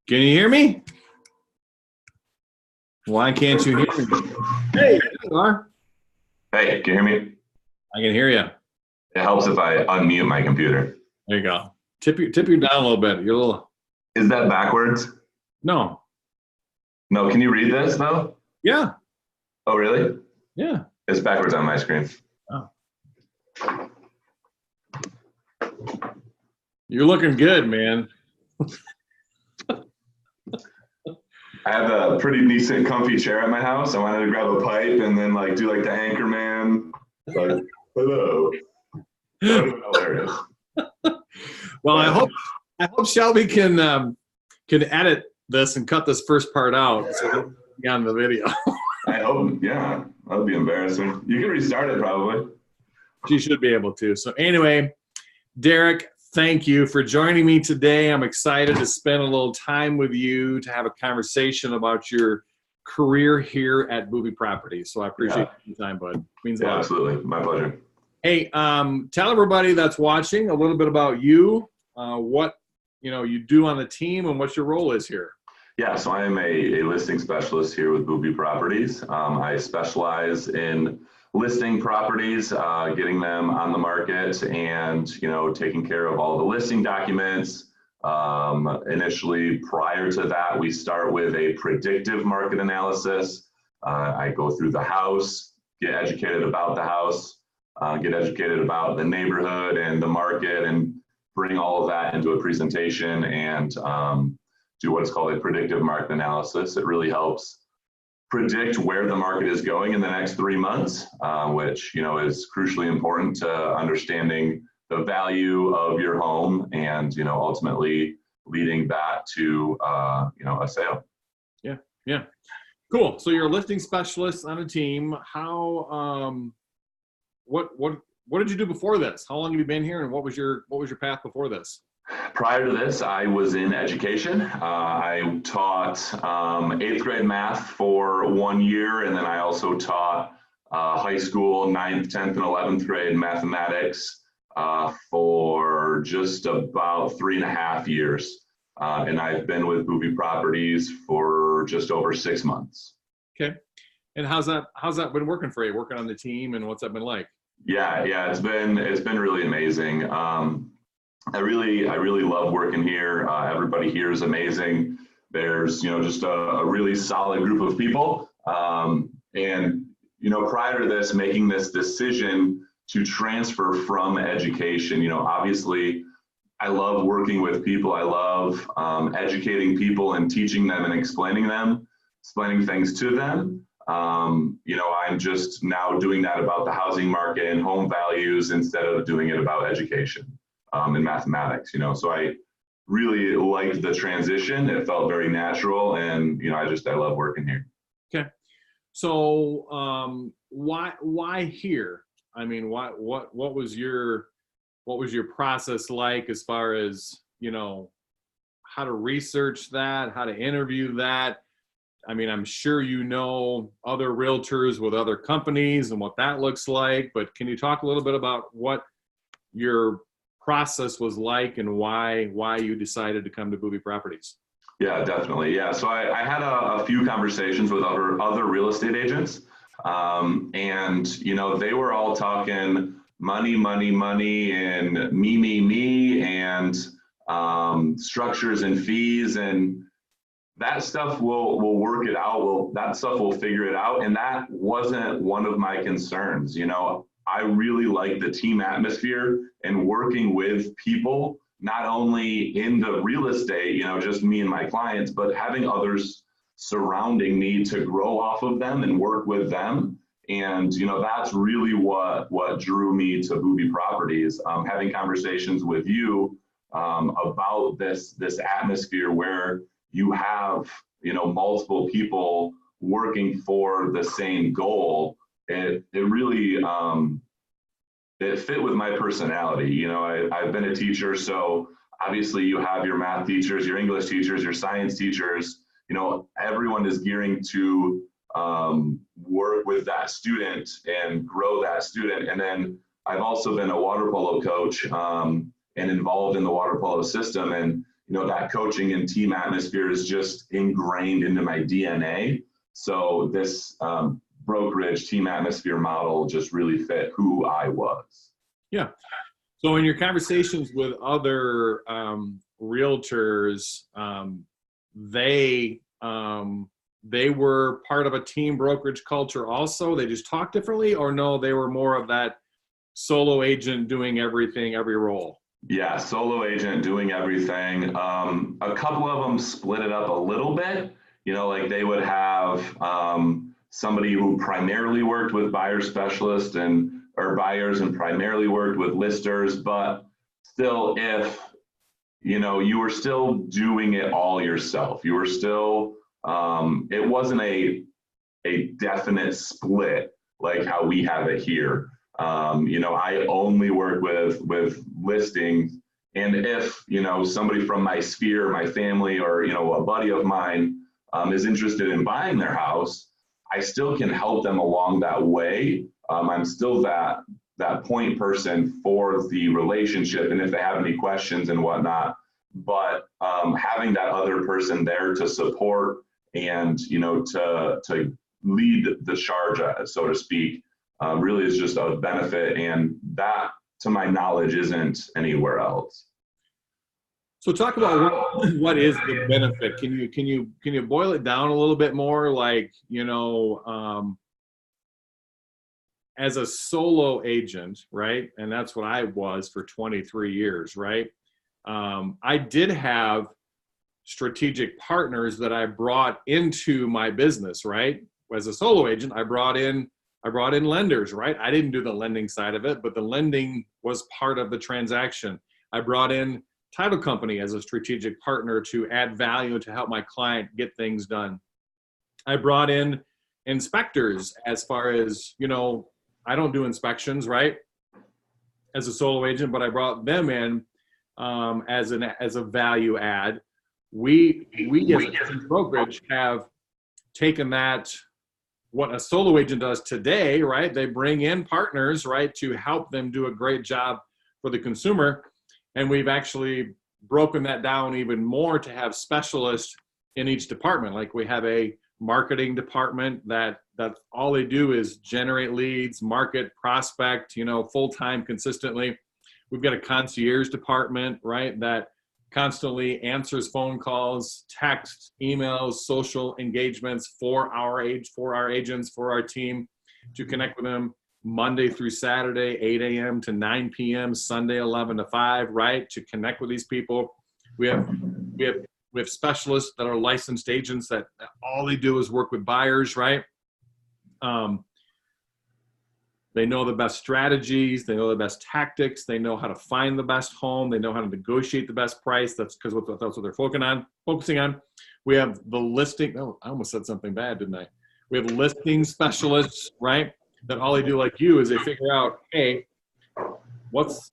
Can you hear me? Why can't you hear me? Hey, there you are. Hey, can you hear me? I can hear you. It helps if I unmute my computer. There you go. Tip you down a little bit. You're a little. Is that backwards? No. No, can you read this though? Yeah. Oh, really? Yeah. It's backwards on my screen. Oh. You're looking good, man. I have a pretty decent comfy chair at my house. I wanted to grab a pipe and then do the anchor man. Like, hello. Hilarious. Well, I hope Shelby can edit this and cut this first part out so that we can be on the video. I hope, yeah. That would be embarrassing. You can restart it probably. She should be able to. So anyway, Derek, thank you for joining me today. I'm excited to spend a little time with you to have a conversation about your career here at Boeve Properties. So I appreciate your time, bud. It means a lot. Absolutely. My pleasure. Hey, tell everybody that's watching a little bit about you, what you do on the team and what your role is here. Yeah, so I am a listing specialist here with Boeve Properties. I specialize in listing properties, getting them on the market, and taking care of all the listing documents. Initially, prior to that, we start with a predictive market analysis. I go through the house, get educated about the house, get educated about the neighborhood and the market, and bring all of that into a presentation and do what's called a predictive market analysis. It really helps predict where the market is going in the next 3 months, which is crucially important to understanding the value of your home and ultimately leading that to a sale. Yeah, cool. So you're a listing specialist on a team. How what did you do before this? How long have you been here, and what was your path before this? Prior to this, I was in education. I taught 8th grade math for 1 year, and then I also taught high school 9th, 10th, and 11th grade mathematics for just about 3.5 years. And I've been with Boeve Properties for just over 6 months. Okay. And how's that been working for you, working on the team, and what's that been like? Yeah, it's been really amazing. I really love working here. Everybody here is amazing. There's just a really solid group of people. And prior to this, making this decision to transfer from education, obviously I love working with people. I love educating people and teaching them and explaining things to them. I'm just now doing that about the housing market and home values instead of doing it about education and mathematics. So I really liked the transition. It felt very natural, and I love working here. Okay. So why here? I mean, what was your process like as far as how to research that, how to interview that? I mean, I'm sure other realtors with other companies and what that looks like, but can you talk a little bit about what your process was like and why you decided to come to Boeve Properties? Yeah, definitely. Yeah, so I had a few conversations with other real estate agents, and they were all talking money, and me, and structures and fees, and that stuff will work it out. That stuff will figure it out. And that wasn't one of my concerns. I really like the team atmosphere and working with people, not only in the real estate, just me and my clients, but having others surrounding me to grow off of them and work with them. And, that's really what drew me to Boeve Properties, having conversations with you about this atmosphere where you have, multiple people working for the same goal. It really, it fit with my personality. I've been a teacher, so obviously you have your math teachers, your English teachers, your science teachers. Everyone is gearing to work with that student and grow that student. And then I've also been a water polo coach and involved in the water polo system. And, that coaching and team atmosphere is just ingrained into my DNA. So this brokerage team atmosphere model just really fit who I was. Yeah. So in your conversations with other realtors, they were part of a team brokerage culture also? They just talk differently, or no, they were more of that solo agent doing everything, every role? Yeah, solo agent doing everything. A couple of them split it up a little bit. Like they would have somebody who primarily worked with buyer specialists or buyers and primarily worked with listers, but still, if you were still doing it all yourself, you were still it wasn't a definite split like how we have it here. I only work with listings, and if somebody from my sphere, my family, or a buddy of mine is interested in buying their house, I still can help them along that way. I'm still that point person for the relationship, and if they have any questions and whatnot. But having that other person there to support and to lead the charge, so to speak, really is just a benefit, and that, to my knowledge, isn't anywhere else. So talk about what is the benefit. Can you boil it down a little bit more? Like, as a solo agent, right? And that's what I was for 23 years, right? I did have strategic partners that I brought into my business, right? As a solo agent, I brought in lenders, right? I didn't do the lending side of it, but the lending was part of the transaction. I brought in title company as a strategic partner to add value to help my client get things done. I brought in inspectors as far as, I don't do inspections, right? As a solo agent, but I brought them in as a value add. We as a brokerage have taken that, what a solo agent does today, right? They bring in partners, right, to help them do a great job for the consumer. And we've actually broken that down even more to have specialists in each department. Like we have a marketing department that all they do is generate leads, market, prospect, full-time consistently. We've got a concierge department, right, that constantly answers phone calls, texts, emails, social engagements for our agents, for our team, to connect with them Monday through Saturday, 8 a.m. to 9 p.m., Sunday 11 to 5, right, to connect with these people. We have specialists that are licensed agents that all they do is work with buyers, right? They know the best strategies. They know the best tactics. They know how to find the best home. They know how to negotiate the best price. That's because that's what they're focusing on. We have the listing. Oh, I almost said something bad, didn't I? We have listing specialists, right? That all they do, like you, is they figure out, hey, what's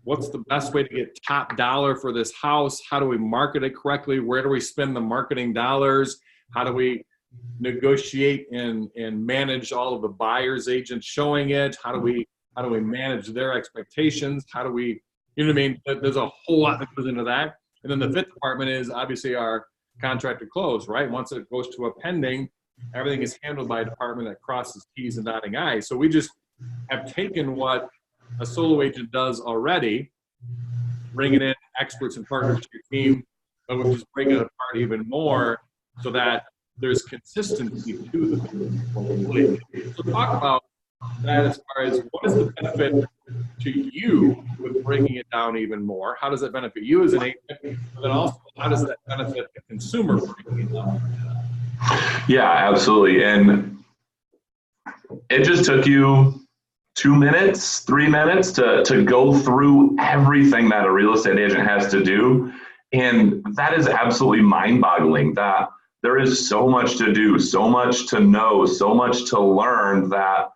the best way to get top dollar for this house? How do we market it correctly? Where do we spend the marketing dollars? How do we negotiate and manage all of the buyers agents showing it? How do we manage their expectations? How do we, you know what I mean? There's a whole lot that goes into that. And then the fifth department is obviously our contract to close, right? Once it goes to a pending, everything is handled by a department that crosses T's and dotting I's. So we just have taken what a solo agent does already, bringing in experts and partners to your team, but we're just breaking it apart even more so that there's consistency to the business. So talk about that as far as what is the benefit to you with breaking it down even more? How does that benefit you as an agent? But then also, how does that benefit the consumer breaking it down? Yeah, absolutely. And it just took you 2 minutes, 3 minutes to go through everything that a real estate agent has to do. And that is absolutely mind-boggling that there is so much to do, so much to know, so much to learn that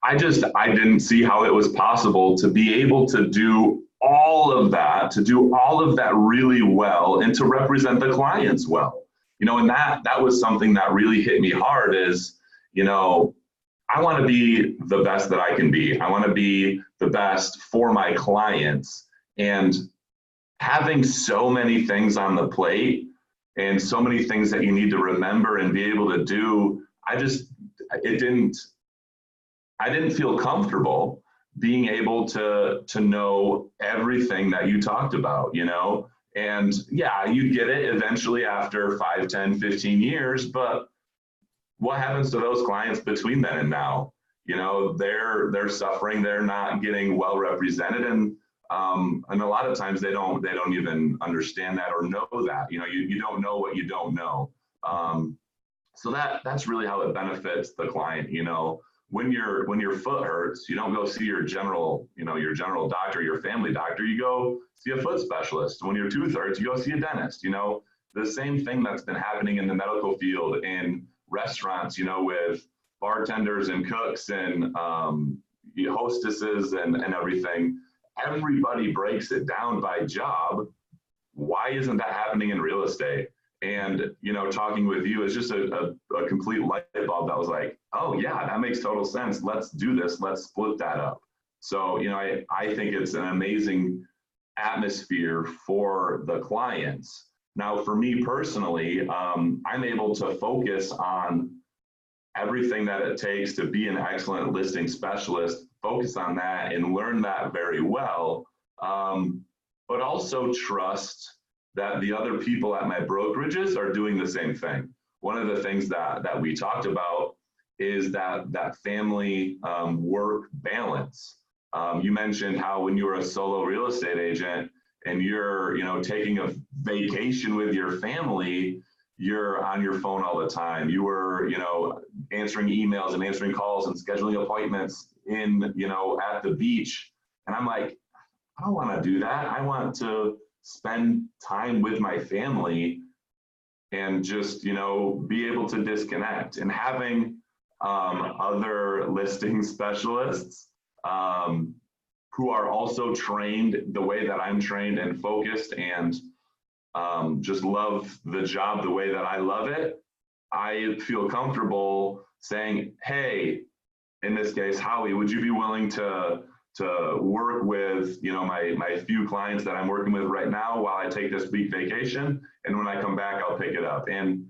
I didn't see how it was possible to be able to do all of that, really well and to represent the clients well. And that was something that really hit me hard is, I want to be the best that I can be. I want to be the best for my clients. And having so many things on the plate and so many things that you need to remember and be able to do, I didn't feel comfortable being able to know everything that you talked about, and yeah, you get it eventually after 5, 10, 15 years, but what happens to those clients between then and now? They're suffering, they're not getting well represented, and a lot of times they don't even understand that or know that. You don't know what you don't know. So that's really how it benefits the client. When your foot hurts, you don't go see your general doctor, your family doctor. You go see a foot specialist. When your tooth hurts, you go see a dentist. The same thing that's been happening in the medical field, in restaurants, with bartenders and cooks and hostesses and everything. Everybody breaks it down by job. Why isn't that happening in real estate? And, talking with you is just a complete light bulb that was like, oh yeah, that makes total sense. Let's do this. Let's split that up. So, I think it's an amazing atmosphere for the clients. Now, for me personally, I'm able to focus on everything that it takes to be an excellent listing specialist, focus on that and learn that very well, but also trust that the other people at my brokerages are doing the same thing. One of the things that we talked about is that family work balance. You mentioned how when you were a solo real estate agent and you're taking a vacation with your family, you're on your phone all the time. You were answering emails and answering calls and scheduling appointments in at the beach. And I'm like, I don't want to do that. I want to spend time with my family and just be able to disconnect. And having other listing specialists who are also trained the way that I'm trained and focused and just love the job the way that I love it, I feel comfortable saying, hey, in this case, Howie, would you be willing to work with my few clients that I'm working with right now while I take this week vacation, and when I come back I'll pick it up. And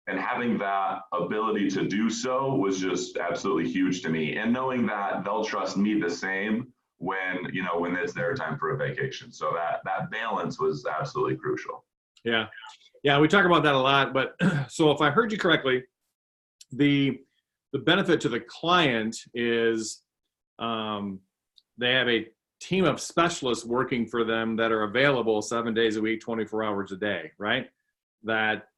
having that ability to do so was just absolutely huge to me, and knowing that they'll trust me the same when it's their time for a vacation. So that balance was absolutely crucial. Yeah, we talk about that a lot, but so if I heard you correctly, the benefit to the client is they have a team of specialists working for them that are available 7 days a week, 24 hours a day, right? That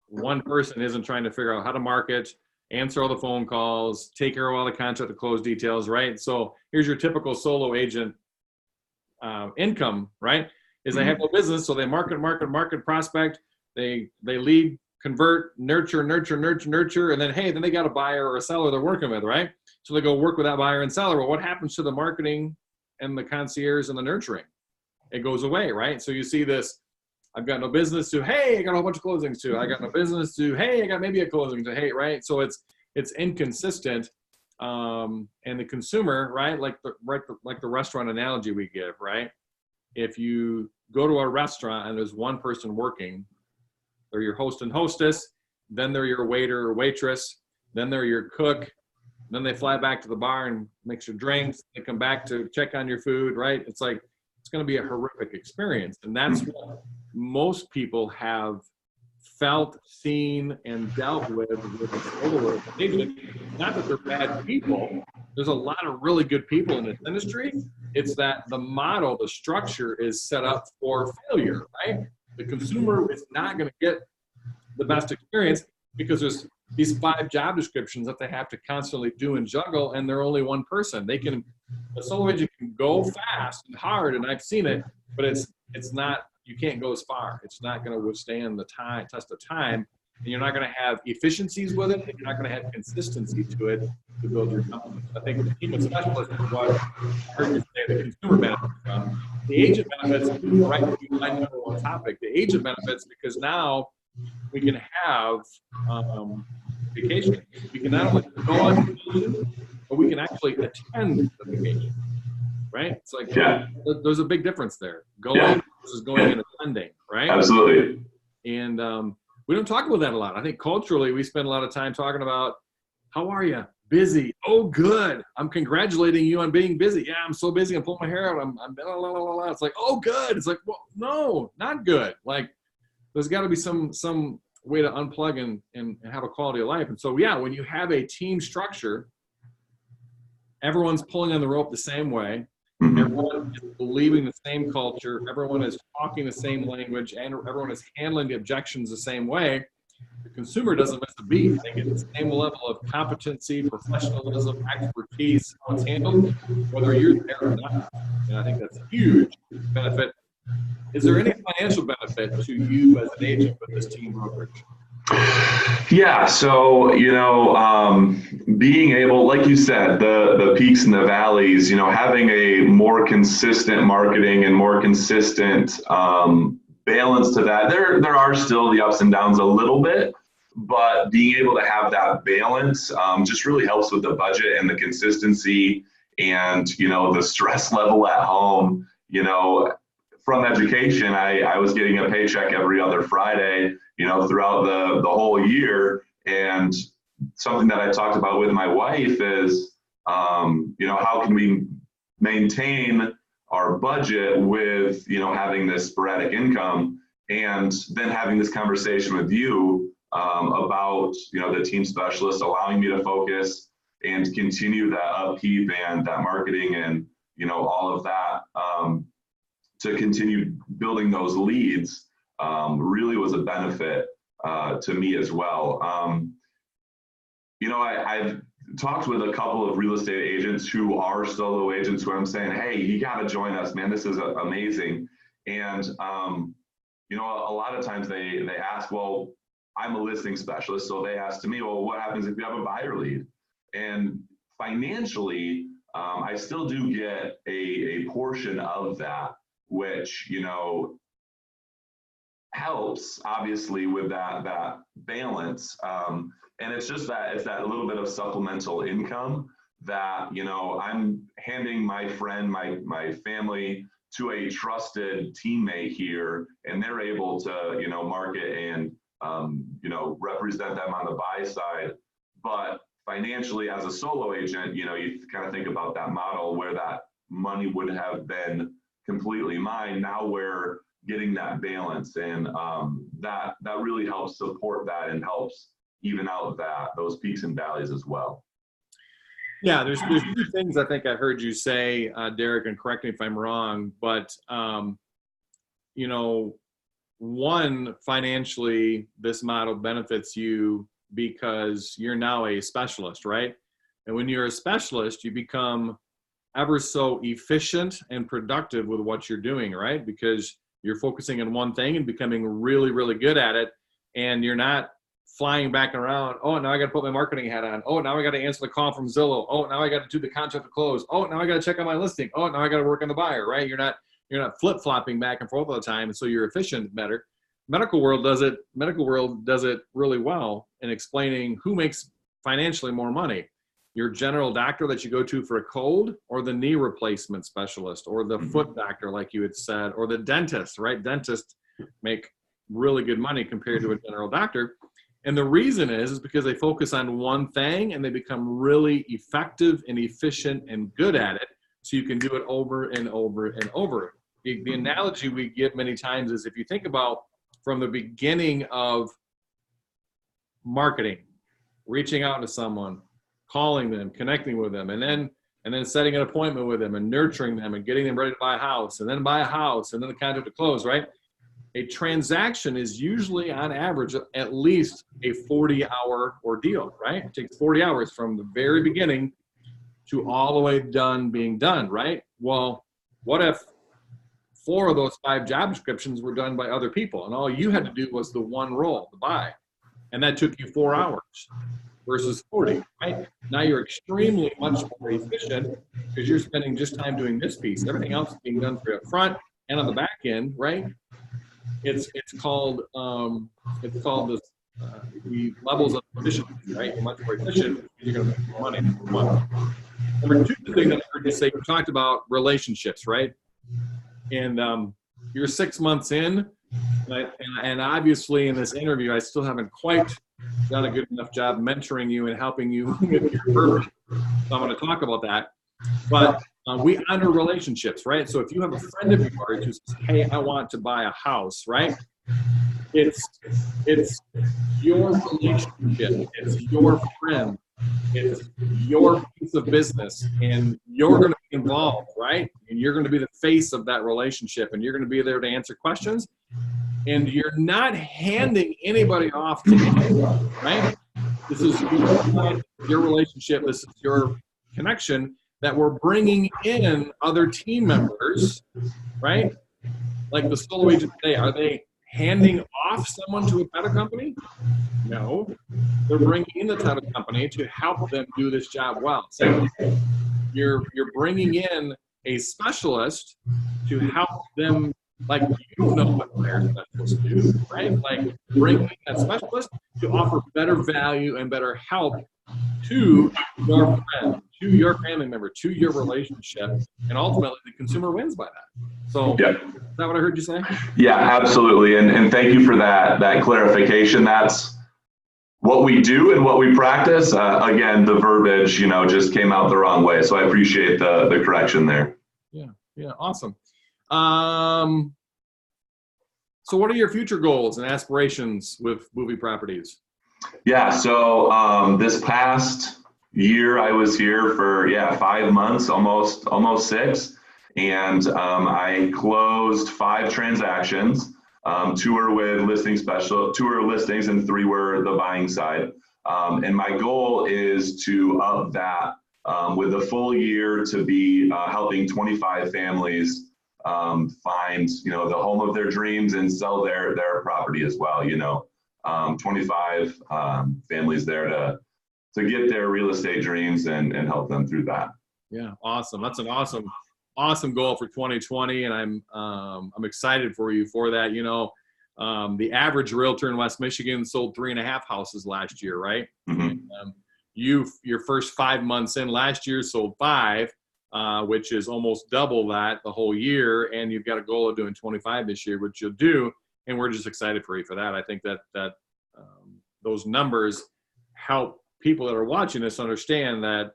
one person isn't trying to figure out how to market, answer all the phone calls, take care of all the contract to close details, right? So here's your typical solo agent income, right? Is they have no business, so they market, prospect, they lead, convert, nurture, and then they got a buyer or a seller they're working with, right? So they go work with that buyer and seller. Well, what happens to the marketing and the concierge and the nurturing? It goes away, right? So you see this, I've got no business to, hey, I got a whole bunch of closings to, I got no business to, hey, I got maybe a closing to, hey, right? So it's inconsistent. And the consumer, right? Like the restaurant analogy we give, right? If you go to a restaurant and there's one person working, they're your host and hostess, then they're your waiter or waitress, then they're your cook, then they fly back to the bar and mix your drinks, they come back to check on your food, right? It's like, it's going to be a horrific experience. And that's what most people have felt, seen, and dealt with the solo agent. Not that they're bad people. There's a lot of really good people in this industry. It's that the model, the structure is set up for failure, right? The consumer is not going to get the best experience because there's these 5 job descriptions that they have to constantly do and juggle, and they're only one person. A solo agent can go fast and hard, and I've seen it, but it's not, you can't go as far. It's not going to withstand the test of time, and you're not going to have efficiencies with it, and you're not going to have consistency to it to build your company. I think the team of specialists is what I heard you say the consumer benefits from. The agent benefits, right, my number one topic, the agent benefits, because now we can have vacation. We can not only go on vacation, but we can actually attend the vacation, right? It's like, there's a big difference there. Going versus going and attending, right? Absolutely. And we don't talk about that a lot. I think culturally, we spend a lot of time talking about, how are you? Busy. Oh, good. I'm congratulating you on being busy. Yeah, I'm so busy. I'm pulling my hair out. I'm blah, blah, blah, blah. It's like, oh, good. It's like, well, no, not good. Like, there's got to be some way to unplug and have a quality of life. And so, yeah, when you have a team structure, everyone's pulling on the rope the same way. Everyone is believing the same culture. Everyone is talking the same language, and everyone is handling the objections the same way. The consumer doesn't miss a beat. They get the same level of competency, professionalism, expertise, how it's handled, whether you're there or not. And I think that's a huge benefit. Is there any financial benefit to you as an agent with this team brokerage? Yeah, so, being able, like you said, the peaks and the valleys, having a more consistent marketing and more consistent balance to that. There are still the ups and downs a little bit, but being able to have that balance just really helps with the budget and the consistency and, the stress level at home. From education, I was getting a paycheck every other Friday, throughout the whole year. And something that I talked about with my wife is, how can we maintain our budget with, having this sporadic income, and then having this conversation with you about, the team specialist allowing me to focus and continue that upkeep and that marketing and, all of that to continue building those leads really was a benefit to me as well. I've talked with a couple of real estate agents who are solo agents who I'm saying, hey, you got to join us, man. This is amazing. And, a lot of times they ask, well, I'm a listing specialist. So they ask to me, well, what happens if you have a buyer lead? And financially, I still do get a portion of that, which, helps obviously with that balance. And it's just it's that little bit of supplemental income that, I'm handing my friend, my family to a trusted teammate here, and they're able to, market and, represent them on the buy side. But financially, as a solo agent, you kind of think about that model where that money would have been completely mine. Now we're getting that balance, and that really helps support that and helps even out those peaks and valleys as well. Yeah, there's 2 things I think I heard you say, Derek, and correct me if I'm wrong, but one, financially, this model benefits you because you're now a specialist, right? And when you're a specialist, you become ever so efficient and productive with what you're doing, right? Because you're focusing on one thing and becoming really, really good at it. And you're not flying back around. Oh, now I got to put my marketing hat on. Oh, now I got to answer the call from Zillow. Oh, now I got to do the contract to close. Oh, now I got to check on my listing. Oh, now I got to work on the buyer, right? You're not flip-flopping back and forth all the time. And so you're efficient better. Medical world does it really well in explaining who makes financially more money. Your general doctor that you go to for a cold, or the knee replacement specialist, or the foot doctor, like you had said, or the dentist, right? Dentists make really good money compared to a general doctor. And the reason is because they focus on one thing and they become really effective and efficient and good at it. So you can do it over and over and over. The analogy we give many times is, if you think about from the beginning of marketing, reaching out to someone, calling them, connecting with them, and then setting an appointment with them and nurturing them and getting them ready to buy a house, and then buy a house, and then the contract to close, right? a transaction is usually on average at least a 40-hour ordeal, right? It takes 40 hours from the very beginning to all the way being done, right? Well, what if 4 of those 5 job descriptions were done by other people and all you had to do was the one role, the buy, and that took you 4 hours versus 40, right? Now you're extremely much more efficient because you're spending just time doing this piece. Everything else is being done for you up front and on the back end, right? It's called the levels of efficiency, right? You're much more efficient. You're going to make more money. Number 2, the thing that I heard you say, you talked about relationships, right? And you're 6 months in, and obviously in this interview, I still haven't quite done a good enough job mentoring you and helping you with your purpose. So I'm going to talk about that. But we honor relationships, right? So if you have a friend of yours who says, hey, I want to buy a house, right? It's your relationship. It's your friend. It's your piece of business, and you're going to be involved, right? And you're going to be the face of that relationship, and you're going to be there to answer questions. And you're not handing anybody off to anyone, right? This is your relationship. This is your connection that we're bringing in other team members, right? Like the solo agent today, are they handing off someone to a title company? No, they're bringing in the title company to help them do this job well. So you're bringing in a specialist to help them, like what their specialists do, right? Like bringing that specialist to offer better value and better help to your friend, to your family member, to your relationship, and ultimately the consumer wins by that. So yeah. Is that what I heard you say? Yeah, absolutely. And thank you for that clarification. That's what we do and what we practice. Again, the verbiage, just came out the wrong way. So I appreciate the correction there. Yeah, awesome. So what are your future goals and aspirations with Boeve Properties? Yeah, so this past year I was here for 5 months, almost 6, and I closed 5 transactions. 2 were with two were listings, and 3 were the buying side. And my goal is to up that with a full year to be helping 25 families find the home of their dreams and sell their property as well. 25 families there to get their real estate dreams and help them through that. Yeah, awesome. That's an awesome goal for 2020, and I'm excited for you for that. The average realtor in West Michigan sold 3.5 houses last year, right? Mm-hmm. And, your first 5 months in last year sold 5, which is almost double that the whole year, and you've got a goal of doing 25 this year, which you'll do, and we're just excited for you for that. I think that those numbers help people that are watching this understand that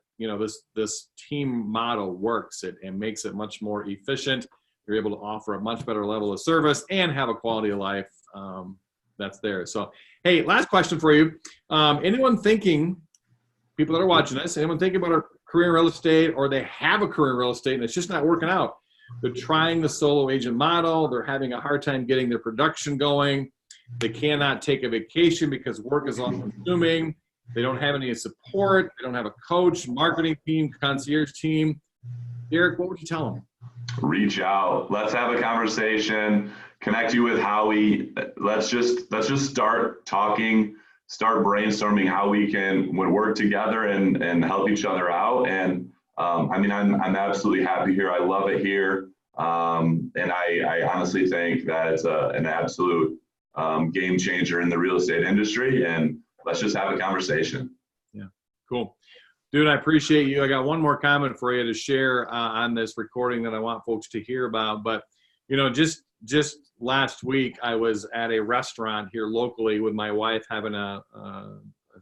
this team model works. It makes it much more efficient. You're able to offer a much better level of service and have a quality of life that's there. So, hey, last question for you. People that are watching this, anyone thinking about a career in real estate, or they have a career in real estate and it's just not working out? They're trying the solo agent model. They're having a hard time getting their production going. They cannot take a vacation because work is all consuming. They don't have any support. They don't have a coach, marketing team, concierge team. Derek, what would you tell them? Reach out. Let's have a conversation. Connect you with Howie. Let's just start talking. Start brainstorming how we can work together and help each other out. And I'm absolutely happy here. I love it here. And I honestly think that it's an absolute game changer in the real estate industry. And let's just have a conversation. Yeah, cool. Dude, I appreciate you. I got one more comment for you to share on this recording that I want folks to hear about. But, just last week, I was at a restaurant here locally with my wife having a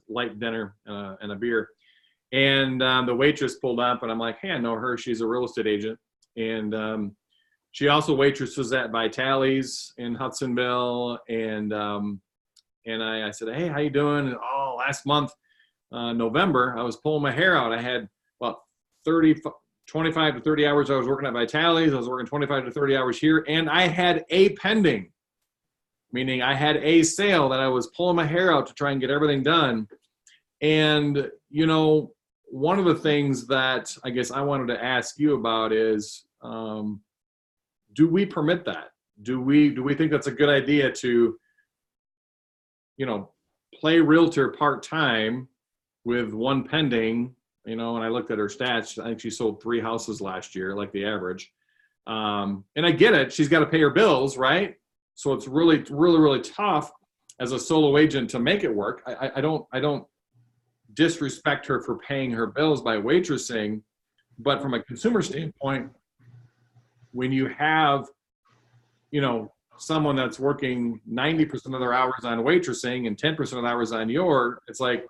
light dinner and a beer. And the waitress pulled up, and I'm like, hey, I know her. She's a real estate agent. And she also waitresses at Vitale's in Hudsonville. And I said, hey, how you doing? And last month, November, I was pulling my hair out. I had about 25 to 30 hours I was working at Vitale's. I was working 25 to 30 hours here, and I had a pending meaning I had a sale that I was pulling my hair out to try and get everything done. And, you know, one of the things that I guess I wanted to ask you about is, do we permit that? Do we think that's a good idea to, you know, play realtor part-time with one pending, you know, and I looked at her stats. I think she sold 3 houses last year, like the average. And I get it. She's got to pay her bills, right? So it's really, really, really tough as a solo agent to make it work. I don't disrespect her for paying her bills by waitressing, but from a consumer standpoint, when you have, you know, someone that's working 90% of their hours on waitressing and 10% of the hours on it's like,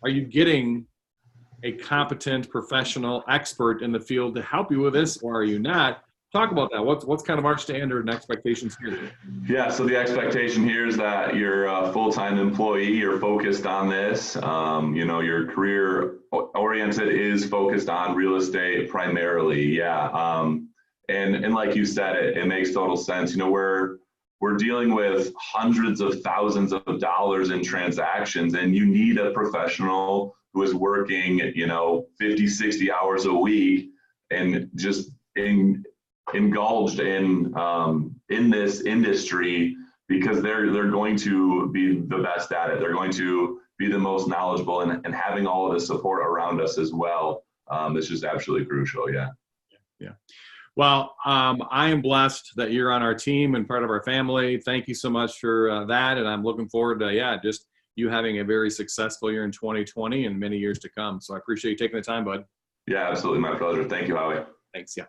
are you getting a competent professional expert in the field to help you with this, or are you not? Talk about that. What's kind of our standard and expectations here? Yeah, so the expectation here is that you're a full-time employee, you're focused on this, you know, your career oriented is focused on real estate primarily. Yeah. And like you said, it makes total sense. You know, we're dealing with hundreds of thousands of dollars in transactions, and you need a professional who is working, you know, 50, 60 hours a week and just indulged in this industry, because they're going to be the best at it. They're going to be the most knowledgeable, and having all of the support around us as well. It's just absolutely crucial. Yeah. Yeah. Well, I am blessed that you're on our team and part of our family. Thank you so much for that. And I'm looking forward to, just you having a very successful year in 2020 and many years to come. So I appreciate you taking the time, bud. Yeah, absolutely. My pleasure. Thank you, Howie. Thanks. Yeah.